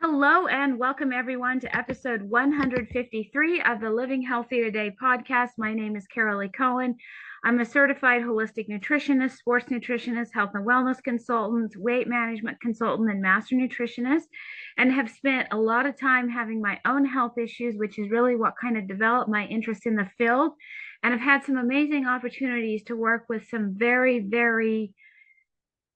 Hello and welcome everyone to episode 153 of the Living Healthy Today podcast. My name is Carolee Cohen. I'm a certified holistic nutritionist, sports nutritionist, health and wellness consultant, weight management consultant, and master nutritionist, and have spent a lot of time having my own health issues, which is really what kind of developed my interest in the field. And I've had some amazing opportunities to work with some very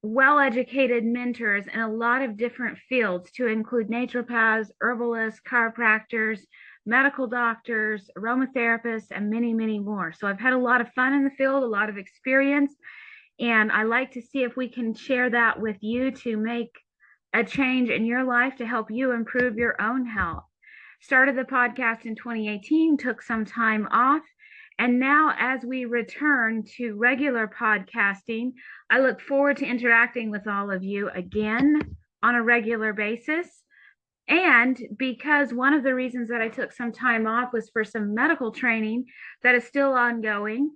well-educated mentors in a lot of different fields, to include naturopaths, herbalists, chiropractors, medical doctors, aromatherapists, and many more. So I've had a lot of fun in the field, a lot of experience, and I like to see if we can share that with you to make a change in your life to help you improve your own health. Started the podcast in 2018, took some time off, and now, as we return to regular podcasting, I look forward to interacting with all of you again on a regular basis. And because one of the reasons that I took some time off was for some medical training that is still ongoing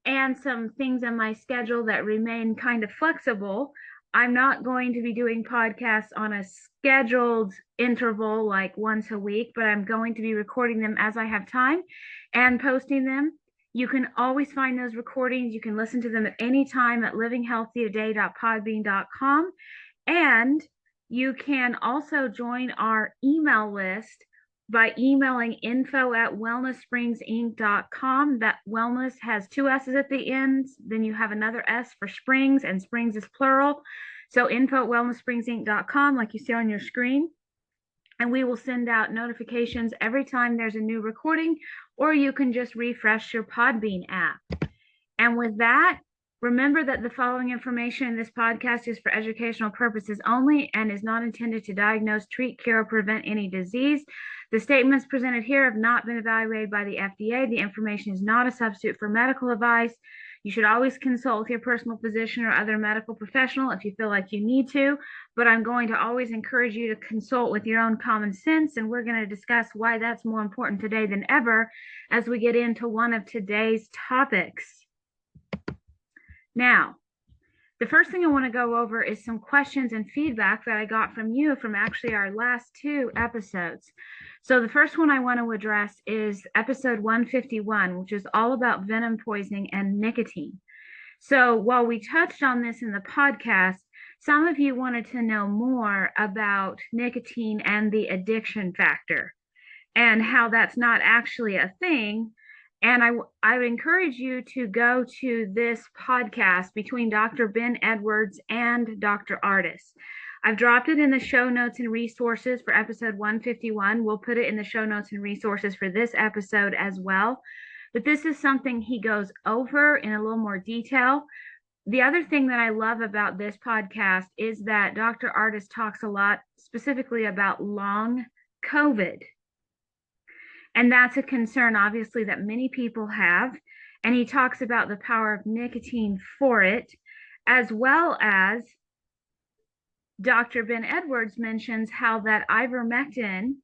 and some things in my schedule that remain kind of flexible, I'm not going to be doing podcasts on a scheduled interval like once a week, but I'm going to be recording them as I have time and posting them. You can always find those recordings. You can listen to them at any time at livinghealthytoday.podbean.com. And you can also join our email list by emailing info@wellnesssprings.inc.com. That wellness has two S's at the end. Then you have another S for Springs, and Springs is plural. So info@wellnesssprings.inc.com, like you see on your screen. And we will send out notifications every time there's a new recording, or you can just refresh your Podbean app. And with that, remember that the following information in this podcast is for educational purposes only and is not intended to diagnose, treat, cure, or prevent any disease. The statements presented here have not been evaluated by the FDA. The information is not a substitute for medical advice. You should always consult with your personal physician or other medical professional if you feel like you need to, but I'm going to always encourage you to consult with your own common sense, and we're going to discuss why that's more important today than ever as we get into one of today's topics. Now, the first thing I want to go over is some questions and feedback that I got from you from actually our last two episodes. So the first one I want to address is episode 151, which is all about venom poisoning and nicotine. So while we touched on this in the podcast, some of you wanted to know more about nicotine and the addiction factor and how that's not actually a thing. And I would encourage you to go to this podcast between Dr. Ben Edwards and Dr. Ardis. I've dropped it in the show notes and resources for episode 151. We'll put it in the show notes and resources for this episode as well. But this is something he goes over in a little more detail. The other thing that I love about this podcast is that Dr. Ardis talks a lot specifically about long COVID. And that's a concern, obviously, that many people have. And he talks about the power of nicotine for it, as well as Dr. Ben Edwards mentions how that ivermectin,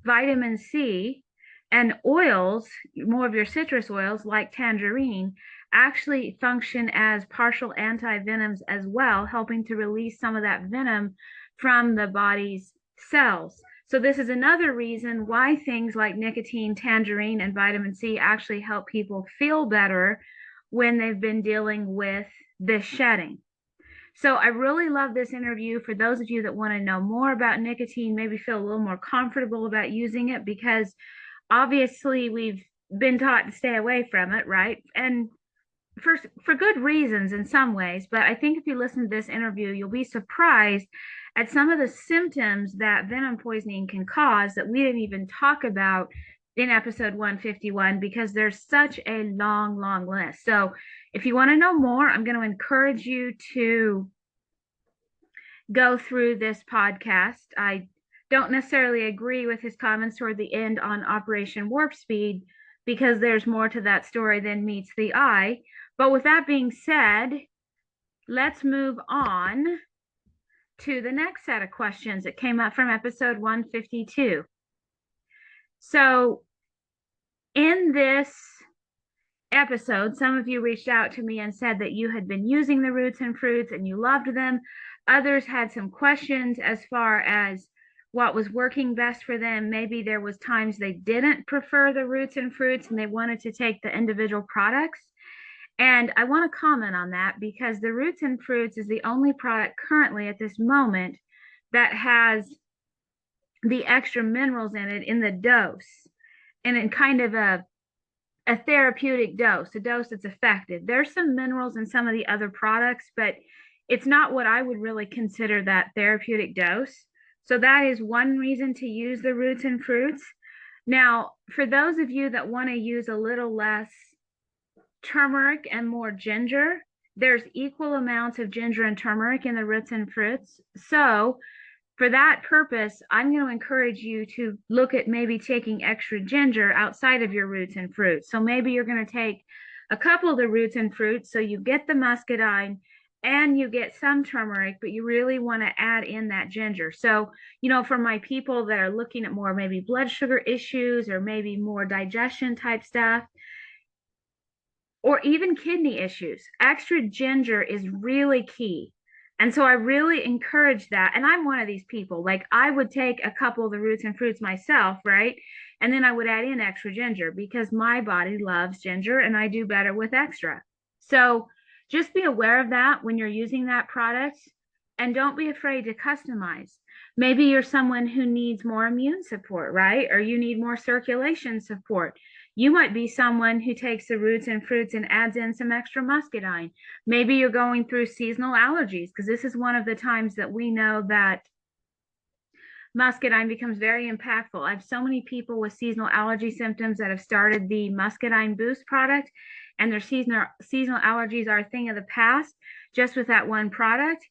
vitamin C, and oils, more of your citrus oils like tangerine, actually function as partial antivenoms as well, helping to release some of that venom from the body's cells. So this is another reason why things like nicotine, tangerine, and vitamin C actually help people feel better when they've been dealing with this shedding. So I really love this interview for those of you that want to know more about nicotine, maybe feel a little more comfortable about using it, because obviously we've been taught to stay away from it, right? And for good reasons in some ways, but I think if you listen to this interview, you'll be surprised at some of the symptoms that venom poisoning can cause that we didn't even talk about in episode 151, because there's such a long list. So if you want to know more, I'm going to encourage you to go through this podcast. I don't necessarily agree with his comments toward the end on Operation Warp Speed, because there's more to that story than meets the eye. But with that being said, let's move on to the next set of questions that came up from episode 152. So in this episode, some of you reached out to me and said that you had been using the roots and fruits and you loved them. Others had some questions as far as what was working best for them. Maybe there was times they didn't prefer the roots and fruits and they wanted to take the individual products. And I want to comment on that because the roots and fruits is the only product currently at this moment that has the extra minerals in it in the dose and in kind of a therapeutic dose, a dose that's effective. There's some minerals in some of the other products, but it's not what I would really consider that therapeutic dose. So that is one reason to use the roots and fruits. Now, for those of you that want to use a little less turmeric and more ginger, there's equal amounts of ginger and turmeric in the roots and fruits. So for that purpose, I'm going to encourage you to look at maybe taking extra ginger outside of your roots and fruits. So maybe you're going to take a couple of the roots and fruits so you get the muscadine and you get some turmeric, but you really want to add in that ginger. So, you know, for my people that are looking at more maybe blood sugar issues or maybe more digestion type stuff, or even kidney issues, extra ginger is really key. And so I really encourage that. And I'm one of these people. Like I would take a couple of the roots and fruits myself, right? And then I would add in extra ginger because my body loves ginger and I do better with extra. So just be aware of that when you're using that product and don't be afraid to customize. Maybe you're someone who needs more immune support, right? Or you need more circulation support. You might be someone who takes the roots and fruits and adds in some extra muscadine. Maybe you're going through seasonal allergies because this is one of the times that we know that muscadine becomes very impactful. I have so many people with seasonal allergy symptoms that have started the Muscadine Boost product, and their seasonal allergies are a thing of the past just with that one product.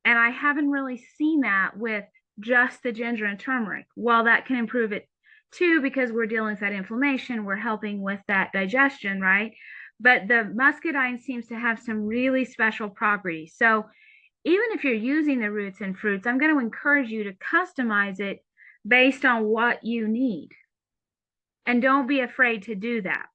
And I haven't really seen that with just the ginger and turmeric. While that can improve it too, because we're dealing with that inflammation, we're helping with that digestion, right? But the muscadine seems to have some really special properties. So even if you're using the roots and fruits, I'm going to encourage you to customize it based on what you need. And don't be afraid to do that.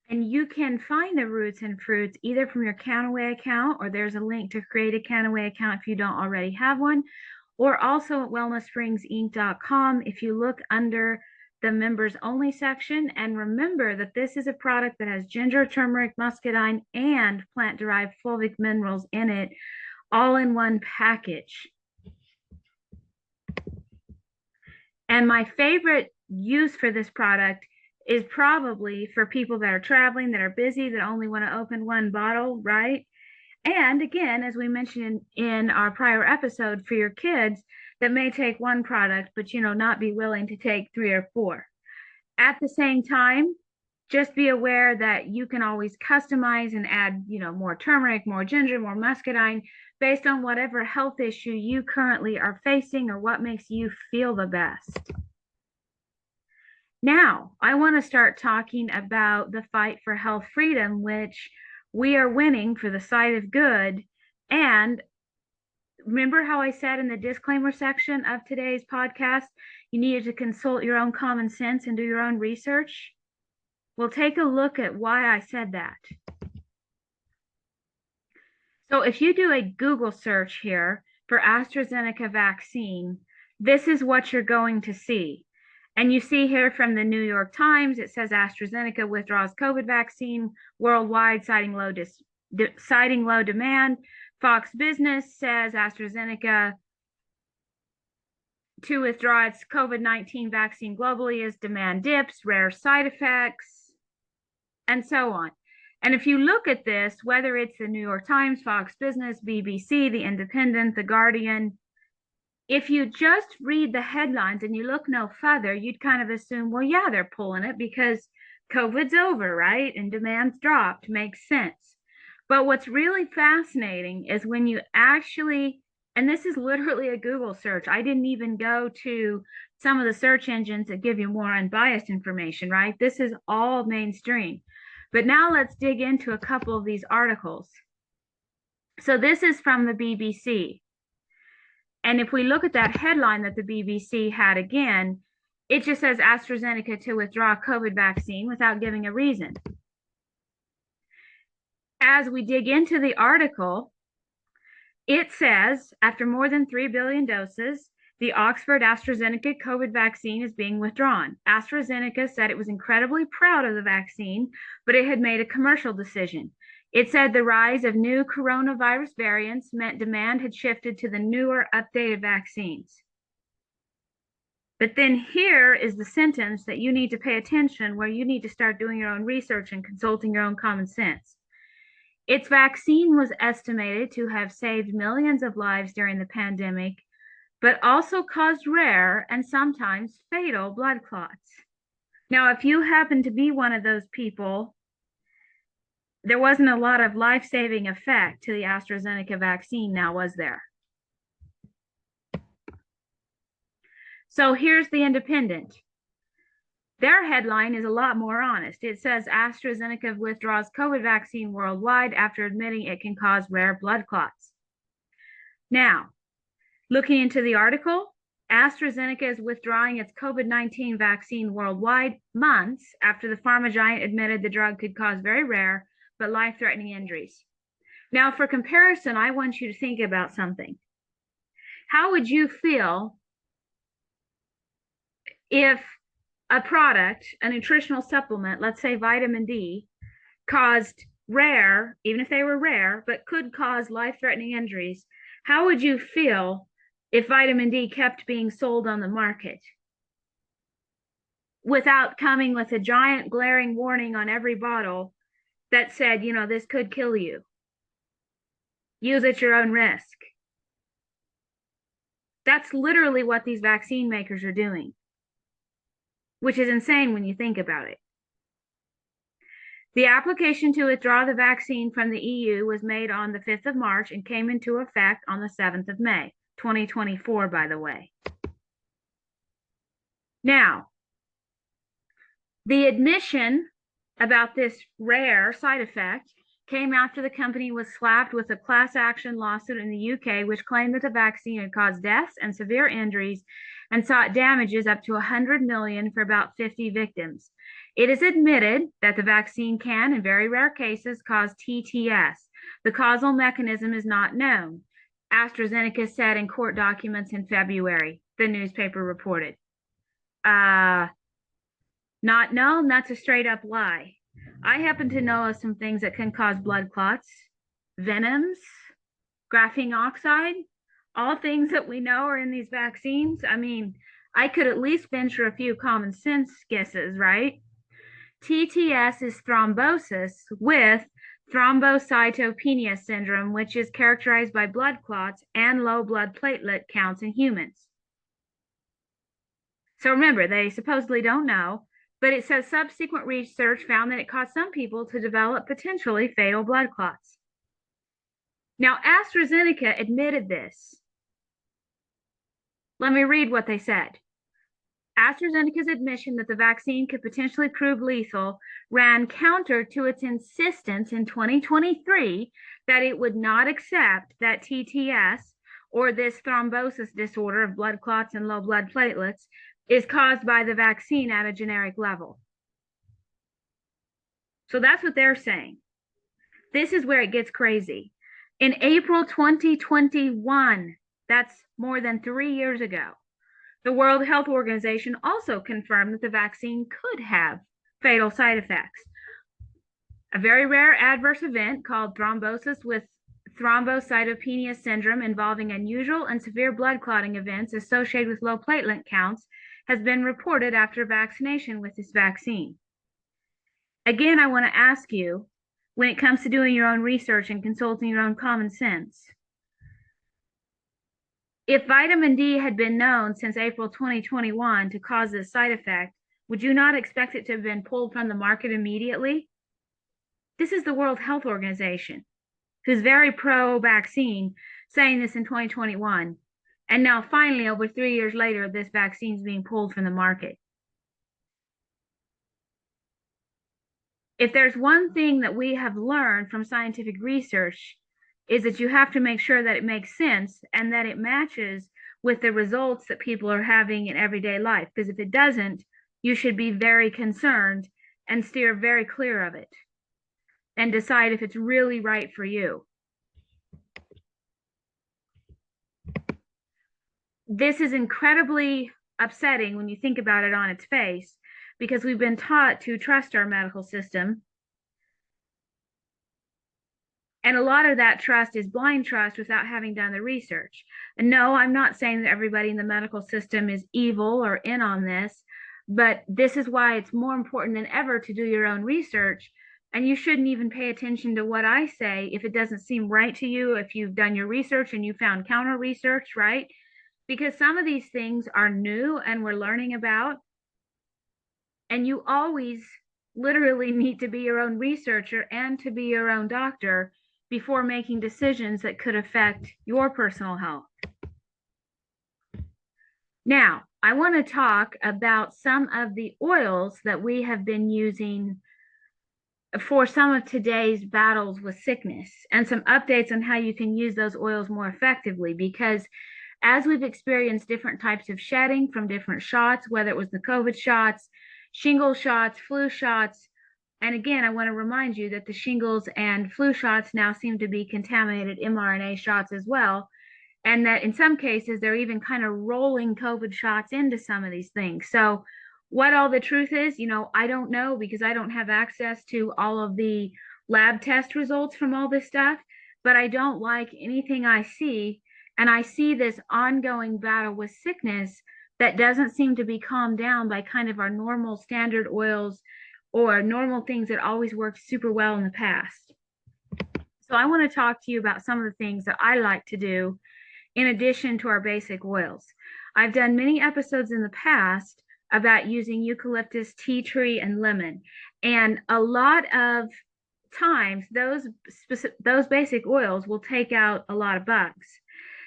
And you can find the roots and fruits either from your Counterway account, or there's a link to create a Counterway account if you don't already have one, or also at wellnessspringsinc.com if you look under the members only section. And remember that this is a product that has ginger, turmeric, muscadine, and plant-derived fulvic minerals in it, all in one package. And my favorite use for this product is probably for people that are traveling, that are busy, that only want to open one bottle, right? And again, as we mentioned in our prior episode, for your kids that may take one product, but not be willing to take 3 or 4. At the same time, just be aware that you can always customize and add, more turmeric, more ginger, more muscadine, based on whatever health issue you currently are facing or what makes you feel the best. Now, I want to start talking about the fight for health freedom, which we are winning for the side of good. And remember how I said in the disclaimer section of today's podcast, you needed to consult your own common sense and do your own research? Well, take a look at why I said that. So if you do a Google search here for AstraZeneca vaccine, this is what you're going to see. And you see here from the New York Times, it says AstraZeneca withdraws COVID vaccine worldwide, citing low demand. Fox Business says AstraZeneca to withdraw its COVID-19 vaccine globally as demand dips, rare side effects, and so on. And if you look at this, whether it's the New York Times, Fox Business, BBC, The Independent, The Guardian, if you just read the headlines and you look no further, you'd kind of assume, well, yeah, they're pulling it because COVID's over, right? And demand's dropped. Makes sense. But what's really fascinating is when you actually, and this is literally a Google search. I didn't even go to some of the search engines that give you more unbiased information, right? This is all mainstream. But now let's dig into a couple of these articles. So this is from the BBC. And if we look at that headline that the BBC had again, it just says AstraZeneca to withdraw COVID vaccine without giving a reason. As we dig into the article, it says after more than 3 billion doses, the Oxford AstraZeneca COVID vaccine is being withdrawn. AstraZeneca said it was incredibly proud of the vaccine, but it had made a commercial decision. It said the rise of new coronavirus variants meant demand had shifted to the newer, updated vaccines. But then here is the sentence that you need to pay attention, where you need to start doing your own research and consulting your own common sense. Its vaccine was estimated to have saved millions of lives during the pandemic, but also caused rare and sometimes fatal blood clots. Now, if you happen to be one of those people, there wasn't a lot of life-saving effect to the AstraZeneca vaccine now, was there? So here's the Independent. Their headline is a lot more honest. It says AstraZeneca withdraws COVID vaccine worldwide after admitting it can cause rare blood clots. Now, looking into the article, AstraZeneca is withdrawing its COVID-19 vaccine worldwide months after the pharma giant admitted the drug could cause very rare but life-threatening injuries. Now, for comparison, I want you to think about something. How would you feel if a product, a nutritional supplement, let's say vitamin D, caused rare, even if they were rare, but could cause life-threatening injuries? How would you feel if vitamin D kept being sold on the market without coming with a giant glaring warning on every bottle that said, you know, this could kill you? Use at your own risk. That's literally what these vaccine makers are doing, which is insane when you think about it. The application to withdraw the vaccine from the EU was made on the 5th of March and came into effect on the 7th of May, 2024, by the way. Now, the admission about this rare side effect came after the company was slapped with a class action lawsuit in the UK, which claimed that the vaccine had caused deaths and severe injuries and sought damages up to 100 million for about 50 victims. It is admitted that the vaccine can, in very rare cases, cause TTS. The causal mechanism is not known, AstraZeneca said in court documents in February, the newspaper reported. Not known, that's a straight up lie. I happen to know of some things that can cause blood clots, venoms, graphene oxide, all things that we know are in these vaccines. I mean, I could at least venture a few common sense guesses, right? TTS is thrombosis with thrombocytopenia syndrome, which is characterized by blood clots and low blood platelet counts in humans. So remember, they supposedly don't know, but it says subsequent research found that it caused some people to develop potentially fatal blood clots. Now, AstraZeneca admitted this. Let me read what they said. AstraZeneca's admission that the vaccine could potentially prove lethal ran counter to its insistence in 2023 that it would not accept that TTS, or this thrombosis disorder of blood clots and low blood platelets, is caused by the vaccine at a generic level. So that's what they're saying. This is where it gets crazy. In April 2021, that's more than 3 years ago, the World Health Organization also confirmed that the vaccine could have fatal side effects. A very rare adverse event called thrombosis with thrombocytopenia syndrome, involving unusual and severe blood clotting events associated with low platelet counts, has been reported after vaccination with this vaccine. Again, I want to ask you, when it comes to doing your own research and consulting your own common sense, if vitamin D had been known since April 2021 to cause this side effect, would you not expect it to have been pulled from the market immediately? This is the World Health Organization, who's very pro-vaccine, saying this in 2021. And now finally, over 3 years later, this vaccine is being pulled from the market. If there's one thing that we have learned from scientific research, is that you have to make sure that it makes sense and that it matches with the results that people are having in everyday life. Because if it doesn't, you should be very concerned and steer very clear of it and decide if it's really right for you. This is incredibly upsetting when you think about it on its face, because we've been taught to trust our medical system. And a lot of that trust is blind trust without having done the research. And no, I'm not saying that everybody in the medical system is evil or in on this, but this is why it's more important than ever to do your own research. And you shouldn't even pay attention to what I say if it doesn't seem right to you, if you've done your research and you found counter research, right? Because some of these things are new and we're learning about. And you always literally need to be your own researcher and to be your own doctor before making decisions that could affect your personal health. Now, I want to talk about some of the oils that we have been using for some of today's battles with sickness, and some updates on how you can use those oils more effectively, because as we've experienced different types of shedding from different shots, whether it was the COVID shots, shingle shots, flu shots, and again, I want to remind you that the shingles and flu shots now seem to be contaminated mRNA shots as well, and that in some cases they're even kind of rolling COVID shots into some of these things. So what all the truth is, I don't know, because I don't have access to all of the lab test results from all this stuff, but I don't like anything I see. And I see this ongoing battle with sickness that doesn't seem to be calmed down by kind of our normal standard oils or normal things that always worked super well in the past. So I want to talk to you about some of the things that I like to do in addition to our basic oils. I've done many episodes in the past about using eucalyptus, tea tree, and lemon. And a lot of times those basic oils will take out a lot of bugs.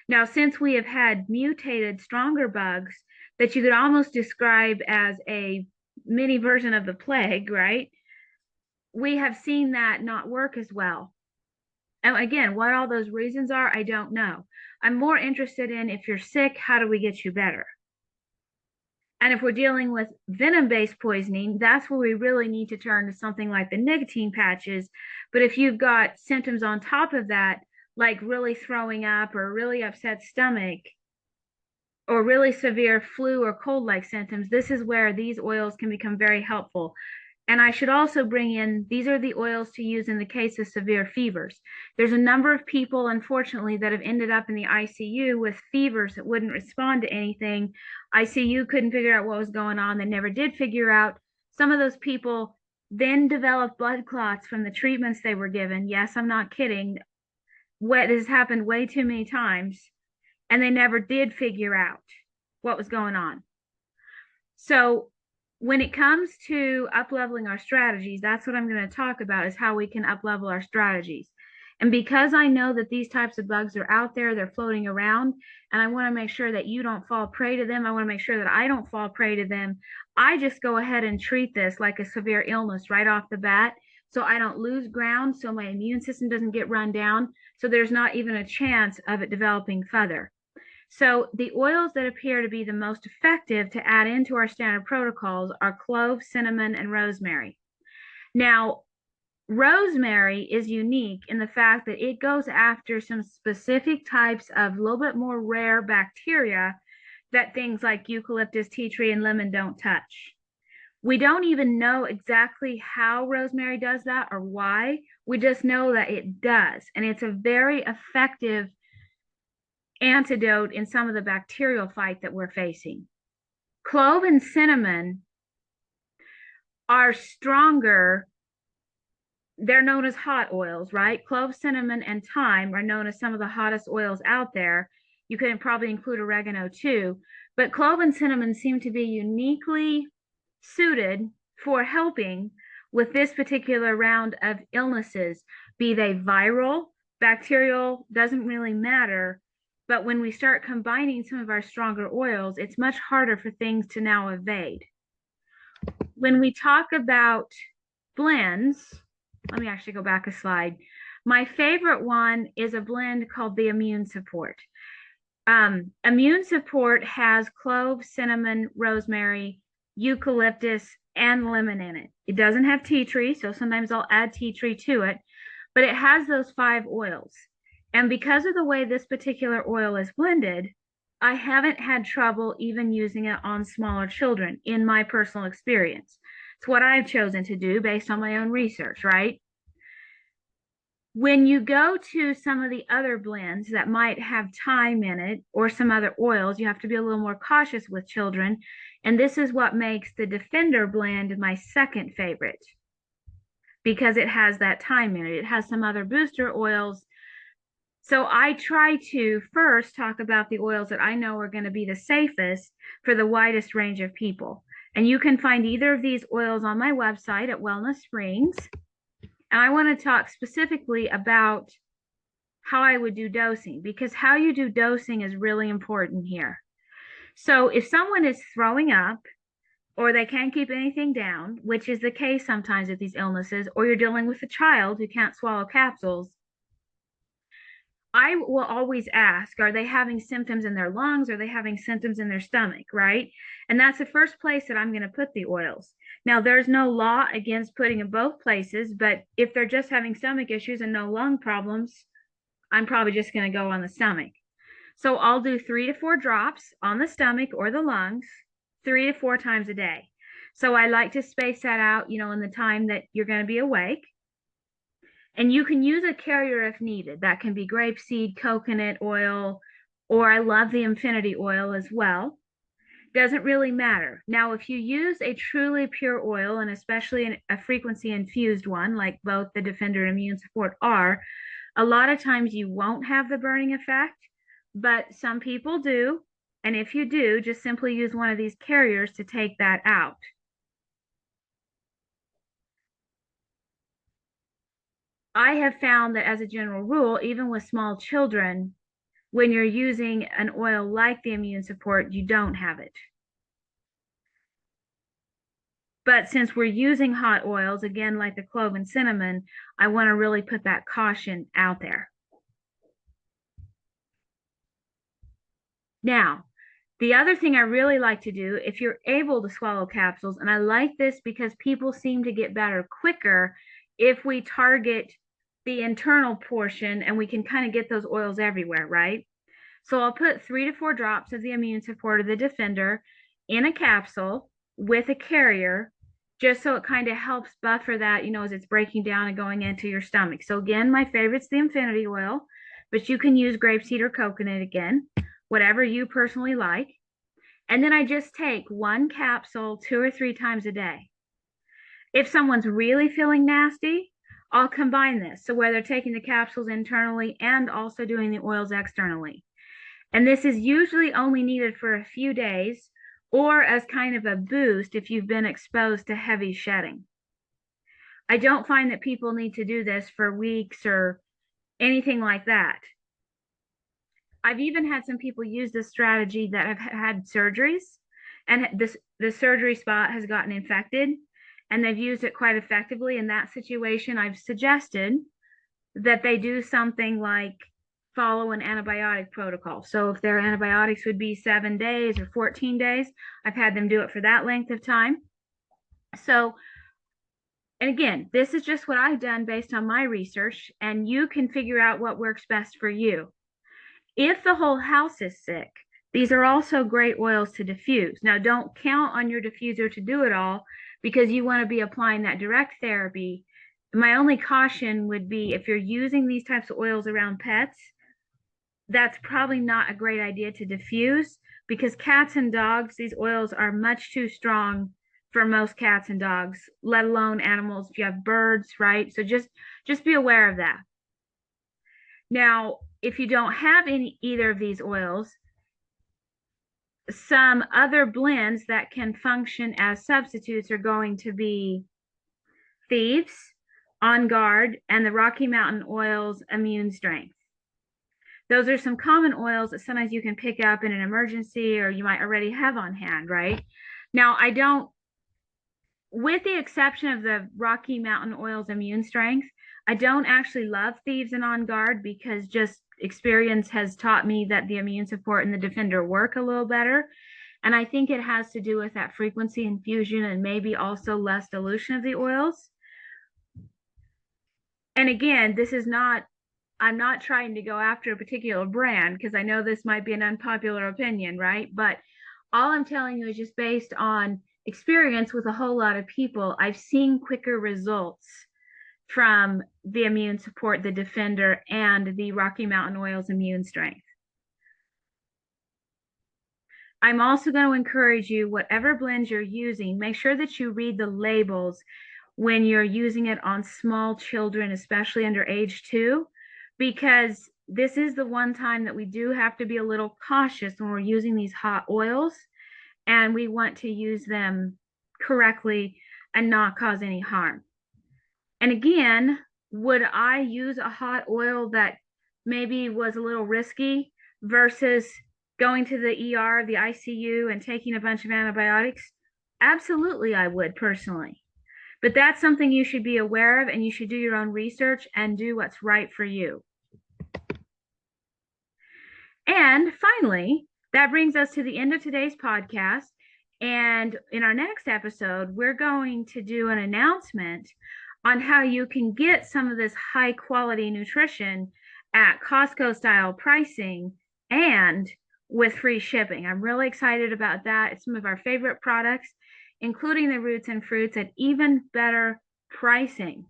Now, since we have had mutated, stronger bugs that you could almost describe as a mini version of the plague, right? We have seen that not work as well. And again, what all those reasons are, I don't know. I'm more interested in, if you're sick, how do we get you better? And if we're dealing with venom-based poisoning, that's where we really need to turn to something like the nicotine patches. But if you've got symptoms on top of that, like really throwing up or really upset stomach or really severe flu or cold-like symptoms, this is where these oils can become very helpful. And I should also bring in, these are the oils to use in the case of severe fevers. There's a number of people, unfortunately, that have ended up in the ICU with fevers that wouldn't respond to anything. ICU couldn't figure out what was going on. They never did figure out. Some of those people then developed blood clots from the treatments they were given. Yes, I'm not kidding. What has happened way too many times, and they never did figure out what was going on. So when it comes to up-leveling our strategies, that's what I'm going to talk about, is how we can up-level our strategies. And because I know that these types of bugs are out there, they're floating around, and I want to make sure that you don't fall prey to them, I want to make sure that I don't fall prey to them, I just go ahead and treat this like a severe illness right off the bat, so I don't lose ground, so my immune system doesn't get run down, so there's not even a chance of it developing further. So the oils that appear to be the most effective to add into our standard protocols are clove, cinnamon, and rosemary. Now, rosemary is unique in the fact that it goes after some specific types of a little bit more rare bacteria that things like eucalyptus, tea tree, and lemon don't touch. We don't even know exactly how rosemary does that or why. We just know that it does, and it's a very effective antidote in some of the bacterial fight that we're facing. Clove and cinnamon are stronger. They're known as hot oils, right? Clove, cinnamon, and thyme are known as some of the hottest oils out there. You could probably include oregano too, but clove and cinnamon seem to be uniquely suited for helping with this particular round of illnesses, be they viral, bacterial, doesn't really matter. But when we start combining some of our stronger oils, it's much harder for things to now evade. When we talk about blends, let me actually go back a slide. My favorite one is a blend called the Immune Support. Immune Support has clove, cinnamon, rosemary, eucalyptus, and lemon in it. It doesn't have tea tree, so sometimes I'll add tea tree to it, but it has those 5 oils. And because of the way this particular oil is blended, I haven't had trouble even using it on smaller children in my personal experience. It's what I've chosen to do based on my own research, right? When you go to some of the other blends that might have thyme in it or some other oils, you have to be a little more cautious with children. And this is what makes the Defender blend my second favorite, because it has that thyme in it. It has some other booster oils. So I try to first talk about the oils that I know are going to be the safest for the widest range of people. And you can find either of these oils on my website at Wellness Springs. And I want to talk specifically about how I would do dosing, because how you do dosing is really important here. So if someone is throwing up or they can't keep anything down, which is the case sometimes with these illnesses, or you're dealing with a child who can't swallow capsules, I will always ask, are they having symptoms in their lungs? Are they having symptoms in their stomach, right? And that's the first place that I'm going to put the oils. Now, there's no law against putting in both places, but if they're just having stomach issues and no lung problems, I'm probably just going to go on the stomach. So I'll do 3 to 4 drops on the stomach or the lungs 3 to 4 times a day. So I like to space that out, in the time that you're going to be awake. And you can use a carrier if needed. That can be grapeseed, coconut oil, or I love the Infinity oil as well. Doesn't really matter. Now, if you use a truly pure oil, and especially a frequency infused one, like both the Defender and Immune Support are, a lot of times you won't have the burning effect, but some people do. And if you do, just simply use one of these carriers to take that out. I have found that as a general rule, even with small children, when you're using an oil like the Immune Support, you don't have it. But since we're using hot oils, again, like the clove and cinnamon, I want to really put that caution out there. Now, the other thing I really like to do, if you're able to swallow capsules, and I like this because people seem to get better quicker if we target the internal portion and we can kind of get those oils everywhere, right? So I'll put 3 to 4 drops of the Immune Support of the Defender in a capsule with a carrier, just so it kind of helps buffer that, as it's breaking down and going into your stomach. So again, my favorite's the Infinity oil, but you can use grapeseed or coconut again, whatever you personally like. And then I just take 1 capsule 2 or 3 times a day. If someone's really feeling nasty, I'll combine this. So where they're taking the capsules internally and also doing the oils externally. And this is usually only needed for a few days or as kind of a boost if you've been exposed to heavy shedding. I don't find that people need to do this for weeks or anything like that. I've even had some people use this strategy that have had surgeries, and the surgery spot has gotten infected, and they've used it quite effectively. In that situation, I've suggested that they do something like follow an antibiotic protocol. So if their antibiotics would be 7 days or 14 days, I've had them do it for that length of time. So, and again, this is just what I've done based on my research, and you can figure out what works best for you. If the whole house is sick, these are also great oils to diffuse. Now, don't count on your diffuser to do it all, because you want to be applying that direct therapy. My only caution would be if you're using these types of oils around pets, that's probably not a great idea to diffuse, because cats and dogs, these oils are much too strong for most cats and dogs, let alone animals. If you have birds, right? So just be aware of that. Now, if you don't have either of these oils, some other blends that can function as substitutes are going to be Thieves, On Guard, and the Rocky Mountain Oils Immune Strength. Those are some common oils that sometimes you can pick up in an emergency or you might already have on hand, right? Now, I don't, with the exception of the Rocky Mountain Oils Immune Strength, I don't actually love Thieves and On Guard because just experience has taught me that the immune support and the defender work a little better. And I think it has to do with that frequency infusion and maybe also less dilution of the oils. And again, I'm not trying to go after a particular brand because I know this might be an unpopular opinion, right? But all I'm telling you is just based on experience with a whole lot of people. I've seen quicker results from the immune support, the defender, and the Rocky Mountain Oils immune strength. I'm also going to encourage you, whatever blends you're using, make sure that you read the labels when you're using it on small children, especially under age 2, because this is the one time that we do have to be a little cautious when we're using these hot oils, and we want to use them correctly and not cause any harm. And again, would I use a hot oil that maybe was a little risky versus going to the ER, the ICU, and taking a bunch of antibiotics? Absolutely, I would personally. But that's something you should be aware of, and you should do your own research and do what's right for you. And finally, that brings us to the end of today's podcast. And in our next episode, we're going to do an announcement on how you can get some of this high quality nutrition at Costco style pricing and with free shipping. I'm really excited about that. It's some of our favorite products, including the roots and fruits, at even better pricing.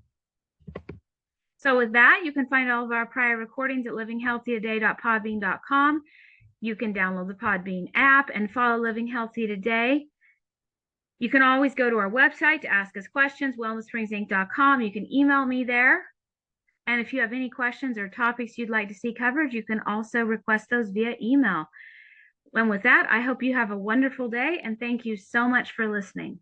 So with that, you can find all of our prior recordings at livinghealthytoday.podbean.com. You can download the Podbean app and follow Living Healthy Today. You can always go to our website to ask us questions, wellnesssprings.inc.com. You can email me there. And if you have any questions or topics you'd like to see covered, you can also request those via email. And with that, I hope you have a wonderful day, and thank you so much for listening.